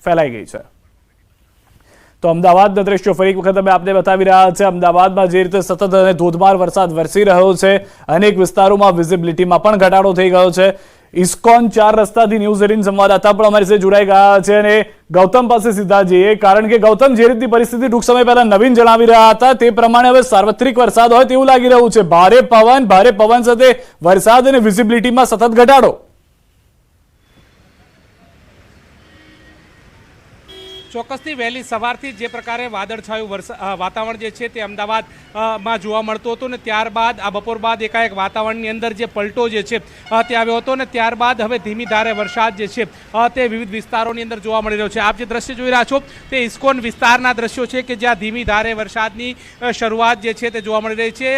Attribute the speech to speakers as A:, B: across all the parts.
A: ફેલાઈ ગઈ છે। તો અમદાવાદના દ્રશ્યો ફરી એક વખત અમે આપને બતાવી રહ્યા છે। અમદાવાદમાં જે રીતે સતત અને ધોધમાર વરસાદ વરસી રહ્યો છે, અનેક વિસ્તારોમાં વિઝિબિલિટીમાં પણ ઘટાડો થઈ ગયો છે। ઇસ્કોન 4 રસ્તાથી ન્યૂઝ 18 સંવાદદાતા પણ અમારી સાથે જોડાઈ ગયા છે અને ગૌતમ પાસે સીધા જઈએ, કારણ કે ગૌતમ, જે રીતની પરિસ્થિતિ ટૂંક સમય પહેલા નવીન જણાવી રહ્યા હતા તે પ્રમાણે હવે સાર્વત્રિક વરસાદ હોય તેવું લાગી રહ્યું છે। ભારે પવન સાથે વરસાદ અને વિઝિબિલિટીમાં સતત ઘટાડો।
B: ચોક્કસથી વહેલી સવારથી જે પ્રકારે વાદળછાયું વાતાવરણ જે છે તે અમદાવાદમાં જોવા મળતું હતું ને ત્યારબાદ આ બપોર બાદ એકાએક વાતાવરણની અંદર જે પલટો જે છે તે આવ્યો હતો ને ત્યારબાદ હવે ધીમી ધારે વરસાદ જે છે તે વિવિધ વિસ્તારોની અંદર જોવા મળી રહ્યો છે। આપ જે દ્રશ્ય જોઈ રહ્યા છો તે ઇસ્કોન વિસ્તારના દ્રશ્યો છે કે જ્યાં ધીમી ધારે વરસાદની શરૂઆત જે છે તે જોવા મળી રહી છે।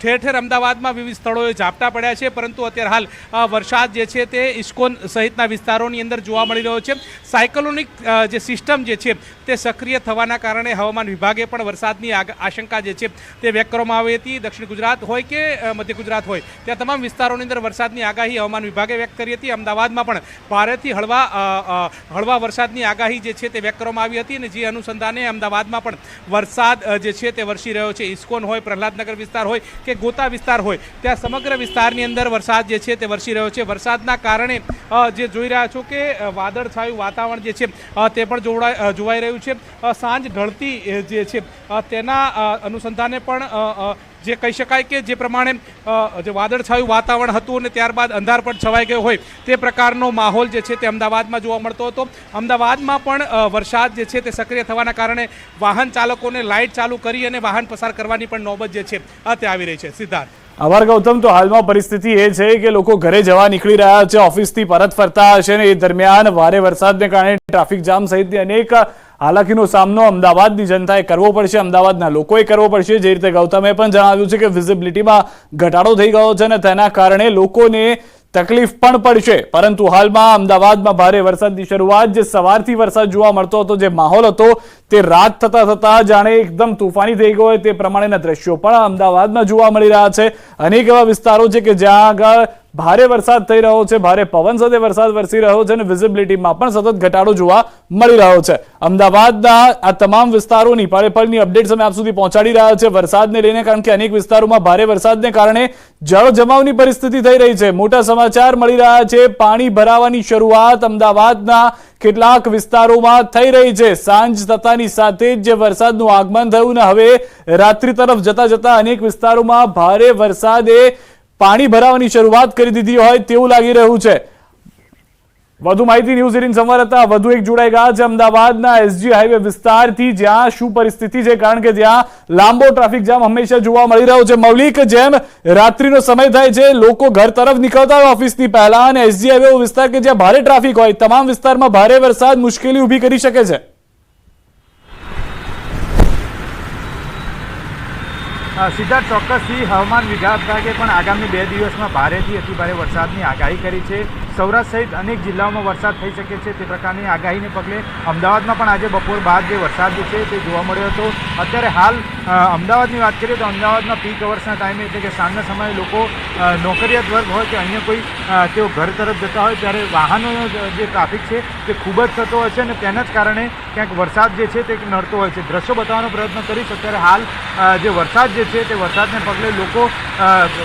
B: ઠેર ઠેર અમદાવાદમાં વિવિધ સ્થળોએ ઝાપટા પડ્યા છે, પરંતુ અત્યારે હાલ વરસાદ જે છે તે ઇસ્કોન સહિતના વિસ્તારોની અંદર જોવા મળી રહ્યો છે। સાયક્લોનિક જે સિસ્ટમ જે છે તે સક્રિય થવાના કારણે હવામાન વિભાગે પણ વરસાદની આશંકા જે છે તે વ્યક્ત કરવામાં આવી હતી। દક્ષિણ ગુજરાત હોય કે મધ્ય ગુજરાત હોય ત્યાં તમામ વિસ્તારોની અંદર વરસાદની આગાહી હવામાન વિભાગે વ્યક્ત કરી હતી। અમદાવાદમાં પણ ભારેથી હળવા વરસાદની આગાહી જે છે તે વ્યક્ત કરવામાં આવી હતી અને જે અનુસંધાને અમદાવાદમાં પણ વરસાદ જે છે તે વરસી રહ્યો છે। ઇસ્કોન હોય, પ્રહલાદનગર વિસ્તાર હોય કે ગોતા વિસ્તાર હોય, ત્યાં સમગ્ર વિસ્તારની અંદર વરસાદ જે છે તે વરસી રહ્યો છે। વરસાદના કારણે જે જોઈ રહ્યા છો કે વાદળછાયું વાતાવરણ જે છે તે પણ જોવાઈ રહ્યું છે। સાંજ ઢળતી જે છે તેના અનુસંધાને પણ જે કહી શકાય કે જે પ્રમાણે જે વાદળછાયું વાતાવરણ હતું અને ત્યારબાદ અંધાર પણ છવાઈ ગયો હોય તે પ્રકારનો માહોલ જે છે તે અમદાવાદમાં જોવા મળતો હતો। અમદાવાદમાં પણ વરસાદ જે છે તે સક્રિય થવાના કારણે વાહન ચાલકોને લાઇટ ચાલુ કરી અને વાહન પસાર કરવાની પણ નોબત જે છે તે આવી રહી છે। સિદ્ધાર્થ।
A: આભાર ગૌતમ। તો હાલમાં પરિસ્થિતિ એ છે કે લોકો ઘરે જવા નીકળી રહ્યા છે, ઓફિસથી પરત ફરતા હશે ને એ દરમિયાન ભારે વરસાદને કારણે ટ્રાફિક જામ સહિતની અનેક હાલાકીનો સામનો અમદાવાદની જનતાએ કરવો પડશે, અમદાવાદના લોકોએ કરવો પડશે। જે રીતે ગૌતમે પણ જણાવ્યું છે કે વિઝિબિલિટીમાં ઘટાડો થઈ ગયો છે અને તેના કારણે લોકોને તકલીફ પણ પડશે, પરંતુ હાલમાં અમદાવાદમાં ભારે વરસાદની શરૂઆત, જે સવારથી વરસાદ જોવા મળતો હતો, જે માહોલ હતો તે રાત થતા જાણે એકદમ તોફાની થઈ ગયો હોય તે પ્રમાણેના દ્રશ્યો પણ અમદાવાદમાં જોવા મળી રહ્યા છે। અનેક એવા વિસ્તારો છે કે જ્યાં આગળ ભારે વરસાદ થઈ રહ્યો છે, ભારે પવન સાથે વરસાદ વરસી રહ્યો છે અને વિઝિબિલિટીમાં પણ સતત ઘટાડો જોવા મળી રહ્યો છે। અમદાવાદના આ તમામ વિસ્તારોની પળેપળની અપડેટ્સ અમે આપ સુધી પહોંચાડી રહ્યા છે વરસાદને લઈને, કારણ કે અનેક વિસ્તારોમાં ભારે વરસાદને કારણે જળ જમાવની પરિસ્થિતિ થઈ રહી છે। મોટા સમાચાર મળી રહ્યા છે, પાણી ભરાવાની શરૂઆત અમદાવાદના કેટલાક વિસ્તારોમાં થઈ રહી છે। સાંજ થતાની સાથે જ જે વરસાદનું આગમન થયું ને હવે રાત્રિ તરફ જતા અનેક વિસ્તારોમાં ભારે વરસાદે પાણી ભરાવાની શરૂઆત કરી દીધી હોય તેવું લાગી રહ્યું છે। વધુ માહિતી ન્યૂઝ 18 સંવાદદાતા વધુ એક જોડાઈ ગયા છે અમદાવાદના એસજી હાઈવે વિસ્તારથી, જ્યાં શું પરિસ્થિતિ છે, કારણ કે ત્યાં લાંબો ટ્રાફિક જામ હંમેશા જોવા મળી રહ્યો છે। મૌલિક, જેમ રાત્રિનો સમય થાય છે, લોકો ઘર તરફ નીકળતા હોય ઓફિસની પહેલા અને એસજી હાઈવે વિસ્તાર કે જ્યાં ભારે ટ્રાફિક હોય, તમામ વિસ્તારમાં ભારે વરસાદ મુશ્કેલી ઊભી કરી શકે છે।
C: સિદ્ધાર્થ, ચોક્કસથી હવામાન વિભાગે પણ આગામી 2 દિવસમાં ભારેથી અતિભારે વરસાદની આગાહી કરી છે। સૌરાષ્ટ્ર સહિત અનેક જિલ્લાઓમાં વરસાદ થઈ શકે છે તે પ્રકારની આગાહીને પગલે અમદાવાદમાં પણ આજે બપોર બાદ જે વરસાદ છે તે જોવા મળ્યો હતો। અત્યારે હાલ અમદાવાદની વાત કરીએ તો અમદાવાદમાં પીક અવર્સના ટાઈમે, એટલે કે સાંજના સમયે લોકો નોકરિયાત વર્ગ હોય કે અન્ય કોઈ તેઓ ઘર તરફ જતા હોય ત્યારે વાહનોનો જે ટ્રાફિક છે તે ખૂબ જ થતો હોય છે અને તેના જ કારણે ક્યાંક વરસાદ જે છે તે નડતો હોય છે। દ્રશ્યો બતાવવાનો પ્રયત્ન કરીશ। અત્યારે હાલ જે વરસાદ જે છે તે વરસાદને પગલે લોકો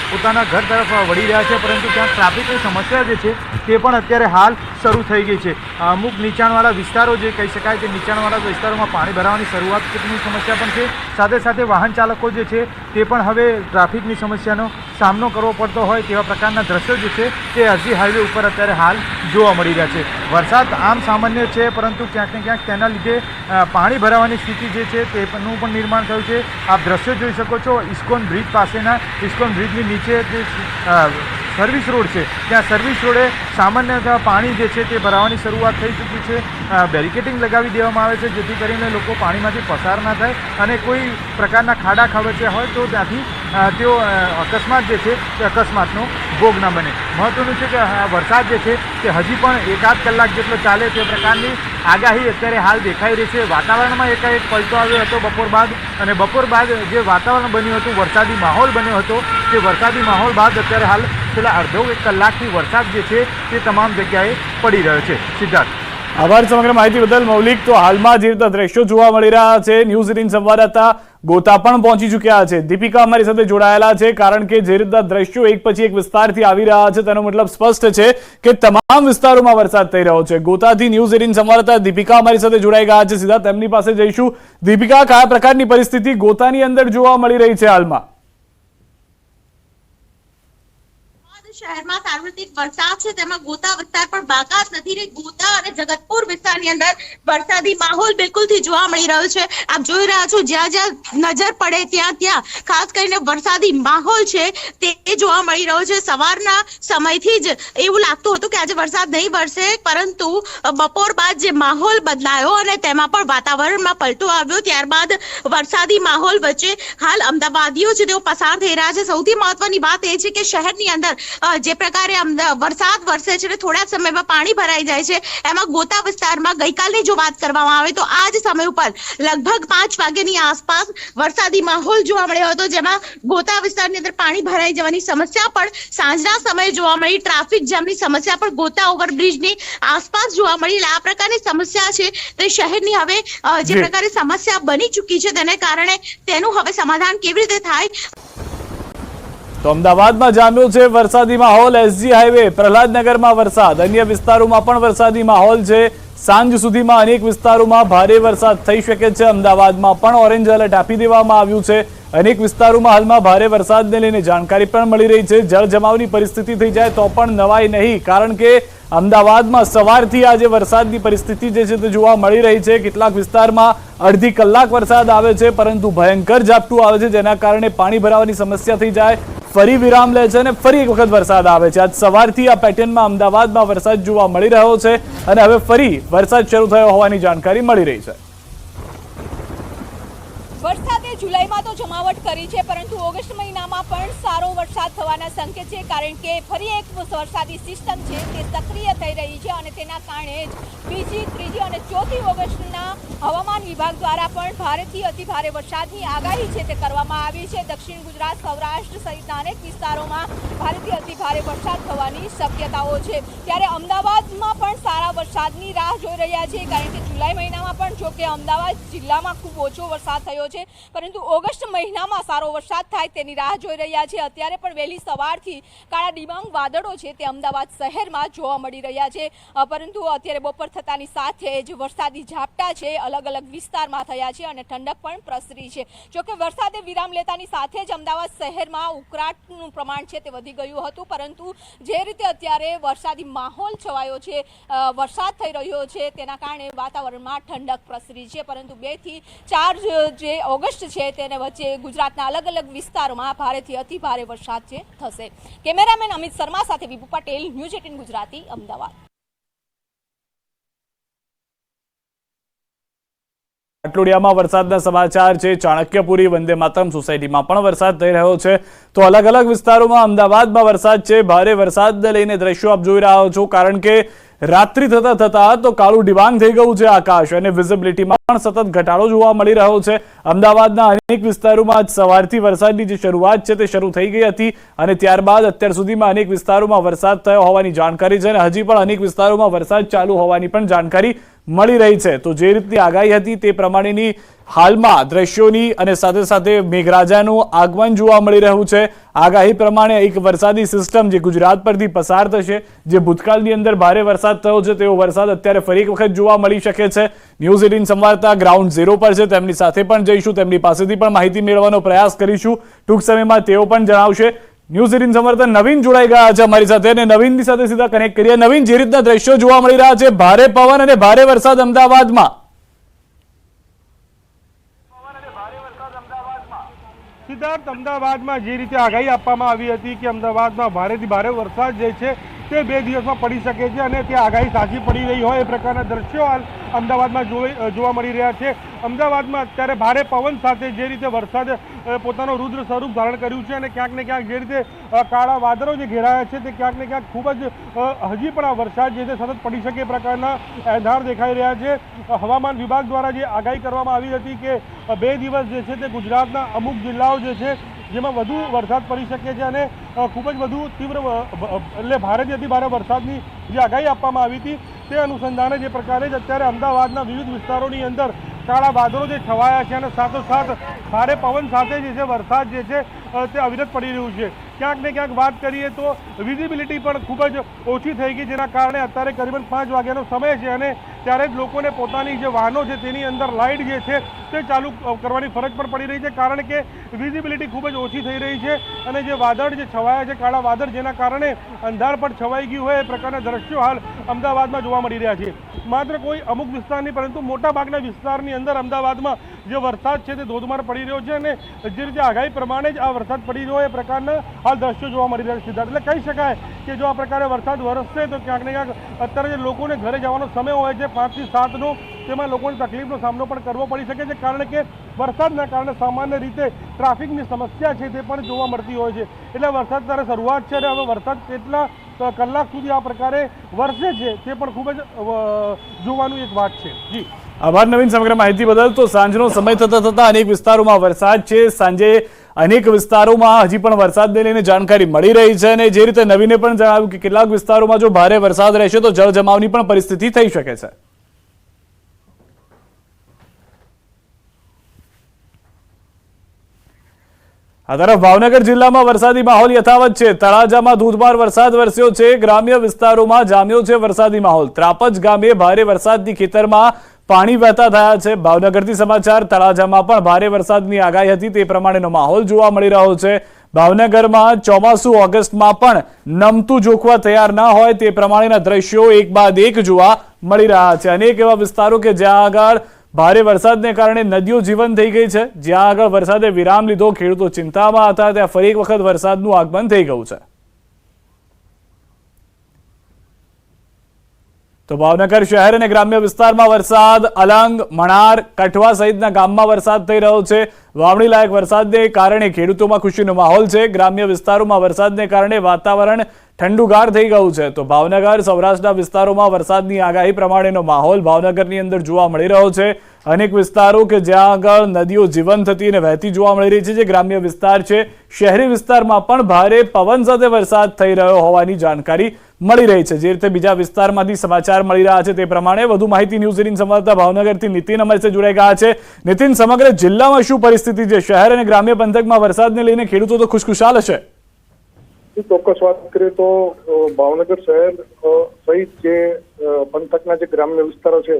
C: પોતાના ઘર તરફ વળી રહ્યા છે, પરંતુ ત્યાં ટ્રાફિકની સમસ્યા જે છે તે પણ અત્યારે હાલ શરૂ થઈ ગઈ છે। અમુક નીચાણવાળા વિસ્તારો જે કહી શકાય કે નીચાણવાળા વિસ્તારોમાં પાણી ભરાવાની શરૂઆતની સમસ્યા પણ છે, સાથે સાથે વાહન ચાલકો જે છે તે પણ હવે ટ્રાફિકની સમસ્યાનો સામનો કરવો પડતો હોય તેવા પ્રકારના દ્રશ્યો જે છે તે એસજી હાઈવે ઉપર અત્યારે હાલ જોવા મળી રહ્યા છે। વરસાદ આમ સામાન્ય છે, પરંતુ ક્યાંક ને ક્યાંક તેના લીધે પાણી ભરાવાની સ્થિતિ જે છે તેનું પણ નિર્માણ થયું છે। આપ દ્રશ્યો જોઈ શકો છો ઇસ્કોન બ્રિજ પાસેના, ઇસ્કોન બ્રિજની નીચે જે સર્વિસ રોડ છે ત્યાં સર્વિસ રોડે સામાન્ય પાણી જે છે તે ભરાવાની શરૂઆત થઈ ચૂકી છે। બેરિકેડિંગ લગાવી દેવામાં આવે છે જેથી કરીને લોકો પાણીમાંથી પસાર ના થાય અને કોઈ પ્રકારના ખાડા ખાબોચિયા હોય તો ત્યાંથી તેઓ અકસ્માત જે છે તે અકસ્માતનો ભોગ ન બને। મહત્વનું છે કે વરસાદ જે છે તે હજી પણ 1-8 કલાક જેટલો ચાલે તે પ્રકારની આગાહી અત્યારે હાલ દેખાઈ રહી છે। વાતાવરણમાં એકાએક પલટો આવ્યો હતો બપોર બાદ, અને બપોર બાદ જે વાતાવરણ બન્યું હતું, વરસાદી માહોલ બન્યો હતો, તે વરસાદી માહોલ બાદ અત્યારે હાલ છેલ્લા અડધો 1 કલાકથી વરસાદ જે છે તે તમામ જગ્યાએ પડી રહ્યો છે। સિદ્ધાર્થ।
A: આભાર સમગ્ર માહિતી બદલ મૌલિક. તો હાલમાં જે રીતના દ્રશ્યો જોવા મળી રહ્યા છે, ન્યૂઝ 18 સંવાદદાતા ગોતા પણ પહોંચી ચૂક્યા છે. દીપિકા અમારી સાથે જોડાયેલા છે, કારણ કે જે રીતના દ્રશ્યો એક પછી એક વિસ્તારથી આવી રહ્યા છે તેનો મતલબ સ્પષ્ટ છે કે તમામ વિસ્તારોમાં વરસાદ થઈ રહ્યો છે. ગોતાથી ન્યૂઝ 18 સંવાદદાતા દીપિકા અમારી સાથે જોડાઈ ગયા છે. સીધા તેમની પાસે જઈશું. દીપિકા, કયા પ્રકારની પરિસ્થિતિ ગોતાની અંદર જોવા મળી રહી છે હાલમાં?
D: શહેરમાં સાર્વત્રિક વરસાદ છે, તેમાં ગોતા વિસ્તાર પણ બાકાત નથી રહી. ગોતા અને જગતપુર વિસ્તારની અંદર વરસાદી માહોલ બિલકુલથી જોવા મળી રહ્યો છે. આપ જોઈ રહ્યા છો, જ્યાં જ્યાં નજર પડે ત્યાં ખાસ કરીને વરસાદી માહોલ છે તે જોવા મળી રહ્યો છે. સવારના સમયથી જ એવું લાગતું હતું કે આજે વરસાદ નહીં વરસે, પરંતુ બપોર બાદ જે માહોલ બદલાયો અને તેમાં પણ વાતાવરણમાં પલટો આવ્યો. ત્યારબાદ વરસાદી માહોલ વચ્ચે હાલ અમદાવાદીઓ છે તેઓ પસાર થઈ રહ્યા છે. સૌથી મહત્વની વાત એ છે કે શહેરની અંદર જે પ્રકારે વરસાદ વરસે છે, થોડા સમયમાં પાણી ભરાઈ જાય છે. એમાં ગોતા વિસ્તારમાં ગઈકાલની જો વાત કરવામાં આવે તો આ જ સમય ઉપર લગભગ 5 વાગ્યાની આસપાસ વરસાદી માહોલ જોવા મળ્યો હતો, જેમાં ગોતા વિસ્તારની અંદર પાણી ભરાઈ જવાની સમસ્યા પણ સાંજના સમયે જોવા મળી. ટ્રાફિક જામની સમસ્યા પણ ગોતા ઓવરબ્રિજની આસપાસ જોવા મળી. આ પ્રકારની સમસ્યા છે તે શહેરની હવે જે પ્રકારે સમસ્યા બની ચૂકી છે, તેને કારણે તેનું હવે સમાધાન કેવી રીતે થાય.
A: તો અમદાવાદમાં જામ્યો છે વરસાદી માહોલ. એસજી હાઈવે, પ્રહલાદનગરમાં વરસાદ, અન્ય વિસ્તારોમાં પણ વરસાદી માહોલ છે. સાંજ સુધીમાં અનેક વિસ્તારોમાં ભારે વરસાદ થઈ શકે છે. અમદાવાદમાં પણ ઓરેન્જ એલર્ટ આપી દેવામાં આવ્યું છે. અનેક વિસ્તારોમાં હાલમાં ભારે વરસાદને લઈને જાણકારી પણ મળી રહી છે. જળજમાવની પરિસ્થિતિ થઈ જાય તો પણ નવાઈ નહીં, કારણ કે અમદાવાદમાં સવારથી આજે વરસાદની પરિસ્થિતિ જે છે તે જોવા મળી રહી છે. કેટલાક વિસ્તારમાં અડધી કલાક વરસાદ આવે છે, પરંતુ ભયંકર ઝાપટું આવે છે, જેના કારણે પાણી ભરાવાની સમસ્યા થઈ જાય, ફરી વિરામ લે છે અને ફરી એક વખત વરસાદ આવે છે. આજ સવારથી આ પેટર્નમાં અમદાવાદમાં વરસાદ જોવા મળી રહ્યો છે અને હવે ફરી વરસાદ શરૂ થયો હોવાની જાણકારી મળી રહી છે.
E: વરસાદે જુલાઈમાં તો જમાવટ કરી છે, પરંતુ ઓગસ્ટ મહિનામાં પણ સારો વરસાદ થવાના સંકેત છે, કારણ કે ફરી એક વરસાદી સિસ્ટમ છે તે સક્રિય થઈ રહી છે અને તેના કારણે જ બીજી, ત્રીજી અને ચોથી ઓગસ્ટના હવામાન વિભાગ દ્વારા પણ ભારેથી અતિભારે વરસાદની આગાહી છે તે કરવામાં આવી છે. દક્ષિણ ગુજરાત, સૌરાષ્ટ્ર સહિતના અનેક વિસ્તારોમાં ભારેથી અતિભારે વરસાદ થવાની શક્યતાઓ છે. ત્યારે અમદાવાદમાં પણ સારા વરસાદની રાહ જોઈ રહ્યા છે, કારણ કે જુલાઈ મહિનામાં પણ જો કે અમદાવાદ જિલ્લામાં ખૂબ ઓછો વરસાદ થયો છે, પરંતુ ઓગસ્ટ મહિનામાં સારો વરસાદ થાય તેની રાહ જોઈ રહ્યા છે. અત્યારે પણ વહેલી સવારથી કાળા ડિબાંગ વાદળો છે તે અમદાવાદ શહેરમાં જોવા મળી રહ્યા છે, પરંતુ અત્યારે બપોર થતાની સાથે જ વરસાદી ઝાપટા છે અલગ અલગ વિસ્તારમાં થયા છે અને ઠંડક પણ પ્રસરી છે. જોકે વરસાદે વિરામ લેતાની સાથે જ અમદાવાદ શહેરમાં ઉકળાટનું પ્રમાણ છે તે વધી ગયું હતું, પરંતુ જે રીતે અત્યારે વરસાદી માહોલ છવાયો છે, વરસાદ થઈ રહ્યો છે, તેના કારણે વાતાવરણમાં ઠંડક પ્રસરી છે. પરંતુ 2 થી 4 જે ઓગસ્ટ છે તેને વચ્ચે ગુજરાતના અલગ અલગ વિસ્તારોમાં ભારેથી અતિ ભારે વરસાદ છે થશે. કેમેરામેન અમિત શર્મા સાથે વિપુ પટેલ, ન્યૂઝ 18 ગુજરાતી, અમદાવાદ.
A: અટલોડિયામાં વરસાદના સમાચાર છે. ચાણક્યપુરી વંદે માતરમ સોસાયટીમાં પણ વરસાદ થઈ રહ્યો છે. તો અલગ અલગ વિસ્તારોમાં અમદાવાદમાં વરસાદ છે. ભારે વરસાદને લઈને દ્રશ્યો આપ જોઈ રહ્યા છો, કારણ કે રાત્રિ થતા તો કાળું ડિબાંગ થઈ ગયું છે આકાશ અને વિઝિબિલિટીમાં પણ સતત ઘટાડો જોવા મળી રહ્યો છે. અમદાવાદના અનેક વિસ્તારોમાં સવારથી વરસાદની જે શરૂઆત છે તે શરૂ થઈ ગઈ હતી અને ત્યારબાદ અત્યાર સુધીમાં અનેક વિસ્તારોમાં વરસાદ થયો હોવાની જાણકારી છે અને હજી પણ અનેક વિસ્તારોમાં વરસાદ ચાલુ હોવાની પણ જાણકારી મળી રહી છે. તો જે રીતની આગાહી હતી તે પ્રમાણેની હાલમાં દ્રશ્યોની અને સાથે સાથે મેઘરાજાનું આગમન જોવા મળી રહ્યું છે. આગાહી પ્રમાણે એક વરસાદી સિસ્ટમ જે ગુજરાત પરથી પસાર થશે, જે ભૂતકાળની અંદર ભારે વરસાદ થયો છે તેવો વરસાદ અત્યારે ફરી એક વખત જોવા મળી શકે છે. ન્યૂઝ 18 સંવાદદાતા ગ્રાઉન્ડ ઝીરો પર છે, તેમની સાથે પણ જઈશું, તેમની પાસેથી પણ માહિતી મેળવવાનો પ્રયાસ કરીશું. ટૂંક સમયમાં તેઓ પણ જણાવશે. ન્યૂઝ 18 સંવાદદાતા નવીન જોડાઈ ગયા છે અમારી સાથે અને નવીનની સાથે સીધા કનેક્ટ કરીએ. નવીન, જે રીતના દ્રશ્યો જોવા મળી રહ્યા છે, ભારે પવન અને ભારે વરસાદ અમદાવાદમાં.
F: સિદ્ધાર્થ, અમદાવાદમાં જે રીતે આગાહી આપવામાં આવી હતી કે અમદાવાદમાં ભારેથી ભારે વરસાદ જે છે તે 2 દિવસમાં પડી શકે છે અને તે આગાહી સાચી પડી રહી હોય એ પ્રકારના દ્રશ્યો હાલ અમદાવાદમાં જોવા મળી રહ્યા છે. અમદાવાદમાં અત્યારે ભારે પવન સાથે જે રીતે વરસાદ પોતાનો રુદ્ર સ્વરૂપ ધારણ કર્યું છે અને ક્યાંક ને ક્યાંક જે રીતે કાળા વાદળો જે ઘેરાયા છે તે ક્યાંક ને ક્યાંક ખૂબ જ હજી પણ આ વરસાદ જે છે સતત પડી શકે એ પ્રકારના એંધાણ દેખાઈ રહ્યા છે. હવામાન વિભાગ દ્વારા જે આગાહી કરવામાં આવી હતી કે 2 દિવસ જે છે તે ગુજરાતના અમુક જિલ્લાઓ જે છે જેમાં વધુ વરસાદ પડી શકે છે અને ખૂબ જ વધુ તીવ્ર એટલે ભારેથી અતિ ભારે વરસાદની જે આગાહી આપવામાં આવી હતી તે અનુસંધાને જે પ્રકારે જ અત્યારે અમદાવાદના વિવિધ વિસ્તારોની અંદર કાળા વાદળો જે છવાયા છે અને સાથોસાથ ભારે પવન સાથે જે છે વરસાદ જે છે તે અવિરત પડી રહ્યું છે. ક્યાંક ને ક્યાંક વાત કરીએ તો વિઝિબિલિટી પણ ખૂબ જ ઓછી થઈ ગઈ, જેના કારણે અત્યારે કરીબન 5 વાગ્યાનો સમય છે અને ત્યારે જ લોકોને પોતાની જે વાહનો છે તેની અંદર લાઇટ જે છે તે ચાલુ કરવાની ફરજ પણ પડી રહી છે, કારણ કે વિઝિબિલિટી ખૂબ જ ઓછી થઈ રહી છે અને જે વાદળ જે છવાયા છે કાળા વાદળ, જેના કારણે અંધાર પણ છવાઈ ગયું હોય એ પ્રકારના દ્રશ્યો હાલ અમદાવાદમાં જોવા મળી રહ્યા છે. માત્ર કોઈ અમુક વિસ્તાર નહીં પરંતુ મોટાભાગના વિસ્તારની અંદર અમદાવાદમાં જે વરસાદ છે તે ધોધમાર પડી રહ્યો છે અને જે રીતે આગાહી પ્રમાણે જ આ વરસાદ પડી રહ્યો એ પ્રકારના હાલ દ્રશ્યો જોવા મળી રહ્યા છે. એટલે કહી શકાય કે જો આ પ્રકારે વરસાદ વરસશે તો ક્યાંક ને ક્યાંક અત્યારે જે લોકોને ઘરે જવાનો સમય હોય છે 5 થી 7નો, તેમાં લોકોને તકલીફનો સામનો પણ કરવો પડી શકે છે, કારણ કે વરસાદના કારણે સામાન્ય રીતે ટ્રાફિકની સમસ્યા છે તે પણ જોવા મળતી હોય છે. એટલે વરસાદ ત્યારે શરૂઆત છે અને હવે વરસાદ કેટલા કલાક સુધી આ પ્રકારે વરસે છે તે પણ ખૂબ જ જોવાનું એક વાત છે. જી
A: આભાર નવીન, સમગ્ર માહિતી બદલ. તો સાંજનો સમય થતા અનેક વિસ્તારોમાં વરસાદ છે. સાંજે અનેક વિસ્તારોમાં હજી પણ વરસાદને લઈને જાણકારી મળી રહી છે અને જે રીતે નવીને પણ જણાવ્યું કે કેટલાક વિસ્તારોમાં જો ભારે વરસાદ રહેશે તો જળજમાવની પણ પરિસ્થિતિ થઈ શકે છે. આ તરફ ભાવનગર જિલ્લામાં વરસાદી માહોલ યથાવત છે. તળાજામાં ધોધમાર વરસાદ વરસ્યો છે. ગ્રામ્ય વિસ્તારોમાં જામ્યો છે વરસાદી માહોલ. ત્રાપજ ગામે ભારે વરસાદથી ખેતરમાં પાણી વહેતા થયા છે. ભાવનગરથી સમાચાર. તળાજામાં પણ ભારે વરસાદની આગાહી હતી તે પ્રમાણેનો માહોલ જોવા મળી રહ્યો છે. ભાવનગરમાં ચોમાસુ ઓગસ્ટમાં પણ નમતું જોખવા તૈયાર ના હોય તે પ્રમાણેના દ્રશ્યો એક બાદ એક જોવા મળી રહ્યા છે. અનેક એવા વિસ્તારો કે જ્યાં આગળ ભારે વરસાદને કારણે નદીઓ જીવંત થઈ ગઈ છે. જ્યાં આગળ વરસાદે વિરામ લીધો, ખેડૂતો ચિંતામાં હતા, ત્યાં ફરી એક વખત વરસાદનું આગમન થઈ ગયું છે. તો ભાવનગર શહેર અને ગ્રામ્ય વિસ્તારમાં વરસાદ. અલંગ, મણાર, કઠવા સહિતના ગામમાં વરસાદ થઈ રહ્યો છે. વાવણી લાયક વરસાદને કારણે ખેડૂતોમાં ખુશીનો માહોલ છે. ગ્રામ્ય વિસ્તારોમાં વરસાદને કારણે વાતાવરણ ઠંડુગાર થઈ ગયું છે. તો ભાવનગર, સૌરાષ્ટ્રના વિસ્તારોમાં વરસાદની આગાહી પ્રમાણેનો માહોલ ભાવનગરની અંદર જોવા મળી રહ્યો છે. અનેક વિસ્તારો કે જ્યાં આગળ નદીઓ જીવંત હતી અને વહેતી જોવા મળી રહી છે, જે ગ્રામ્ય વિસ્તાર છે. શહેરી વિસ્તારમાં પણ ભારે પવન સાથે વરસાદ થઈ રહ્યો હોવાની જાણકારી મળી રહી છે. જે રીતે બીજા વિસ્તારમાંથી સમાચાર મળી રહ્યા છે તે પ્રમાણે વધુ માહિતી ન્યૂઝ 18 સંવાદદાતા ભાવનગરથી નીતિન અમારી સાથે જોડાઈ ગયા છે. નીતિન, સમગ્ર જિલ્લામાં શું પરિસ્થિતિ છે? શહેર અને ગ્રામ્ય પંથકમાં વરસાદને લઈને ખેડૂતો તો ખુશખુશાલ હશે.
G: ચોક્કસ વાત કરીએ તો ભાવનગર શહેર સહિત જે પંથકના જે ગ્રામ્ય વિસ્તારો છે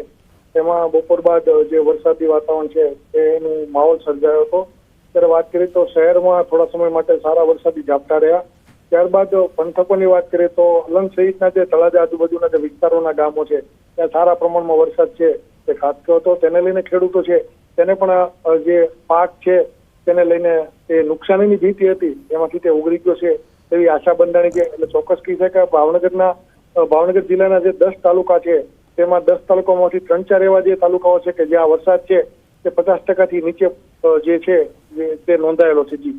G: તેમાં બપોર બાદ જે વરસાદી વાતાવરણ છે એનો માહોલ સર્જાયો હતો. ત્યારે વાત કરીએ તો શહેરમાં થોડા સમય માટે સારા વરસાદી ઝાપટા રહ્યા. ત્યારબાદ પંથકોની વાત કરીએ તો અલંગ સહિતના જે તળાજા આજુબાજુના જે વિસ્તારોના ગામો છે ત્યાં સારા પ્રમાણમાં વરસાદ છે તે ખાબક્યો હતો. તેને લઈને ખેડૂતો છે તેને પણ જે પાક છે તેને લઈને તે નુકસાનીની ભીતિ હતી એમાંથી તે ઉગરી ગયો છે એવી આશા બંધાણી છે. એટલે ચોક્કસ કહી શકાય ભાવનગર જિલ્લાના જે 10 તાલુકા છે તેમાં 10 તાલુકામાંથી 3-4 એવા જે તાલુકાઓ છે કે જ્યાં વરસાદ છે તે 50% નીચે જે છે તે નોંધાયેલો છે. જી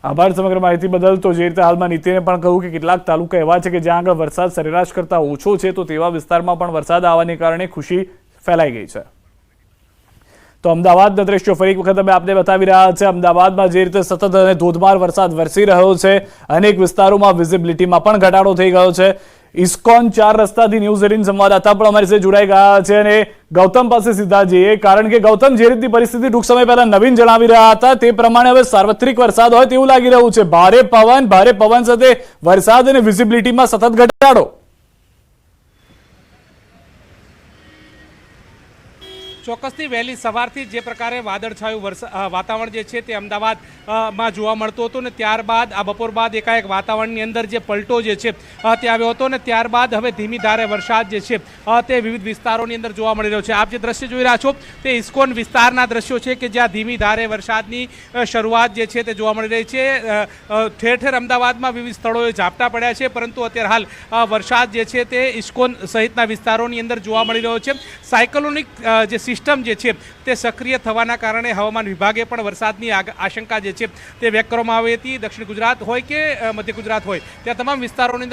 A: આભાર સમગ્ર માહિતી બદલ. તો જે રીતે હાલમાં નીતિને પણ કહ્યું કે કેટલાક તાલુકા એવા છે કે જ્યાં આગળ વરસાદ સરેરાશ કરતા ઓછો છે, તો તેવા વિસ્તારમાં પણ વરસાદ આવવાને કારણે ખુશી ફેલાઈ ગઈ છે. તો અમદાવાદના દ્રશ્યો ફરી એક વખત અમે આપને બતાવી રહ્યા છે. અમદાવાદમાં જે રીતે સતત અને ધોધમાર વરસાદ વરસી રહ્યો છે, અનેક વિસ્તારોમાં વિઝિબિલિટીમાં પણ ઘટાડો થઈ ગયો છે. ઇસ્કોન 4 રસ્તાથી ન્યૂઝ 18 સંવાદદાતા પણ અમારી સાથે જોડાઈ ગયા છે અને ગૌતમ પાસે સીધા જઈએ, કારણ કે ગૌતમ, જે રીતની પરિસ્થિતિ ટૂંક સમય પહેલા નવીન જણાવી રહ્યા હતા તે પ્રમાણે હવે સાર્વત્રિક વરસાદ હોય તેવું લાગી રહ્યું છે. ભારે પવન સાથે વરસાદ અને વિઝિબિલિટીમાં સતત ઘટાડો.
B: ચોક્કસથી વહેલી સવારથી જે પ્રકારે વાદળછાયું વાતાવરણ જે છે તે અમદાવાદમાં જોવા મળતું હતું ને ત્યારબાદ આ બપોર બાદ એકાએક વાતાવરણની અંદર જે પલટો જે છે તે આવ્યો હતો ને ત્યારબાદ હવે ધીમી ધારે વરસાદ જે છે તે વિવિધ વિસ્તારોની અંદર જોવા મળી રહ્યો છે. આપ જે દ્રશ્ય જોઈ રહ્યા છો તે ઇસ્કોન વિસ્તારના દ્રશ્યો છે કે જ્યાં ધીમી ધારે વરસાદની શરૂઆત જે છે તે જોવા મળી રહી છે. ઠેર ઠેર અમદાવાદમાં વિવિધ સ્થળોએ ઝાપટા પડ્યા છે, પરંતુ અત્યારે હાલ વરસાદ જે છે તે ઇસ્કોન સહિતના વિસ્તારોની અંદર જોવા મળી રહ્યો છે. સાયક્લોનિક જે સિસ્ટમ જે છે તે સક્રિય થવાના કારણે હવામાન વિભાગે પણ વરસાદની આશંકા જે છે તે વ્યક્ત કરવામાં આવી હતી. દક્ષિણ ગુજરાત હોય કે મધ્ય ગુજરાત હોય ત્યાં તમામ વિસ્તારોની અંદર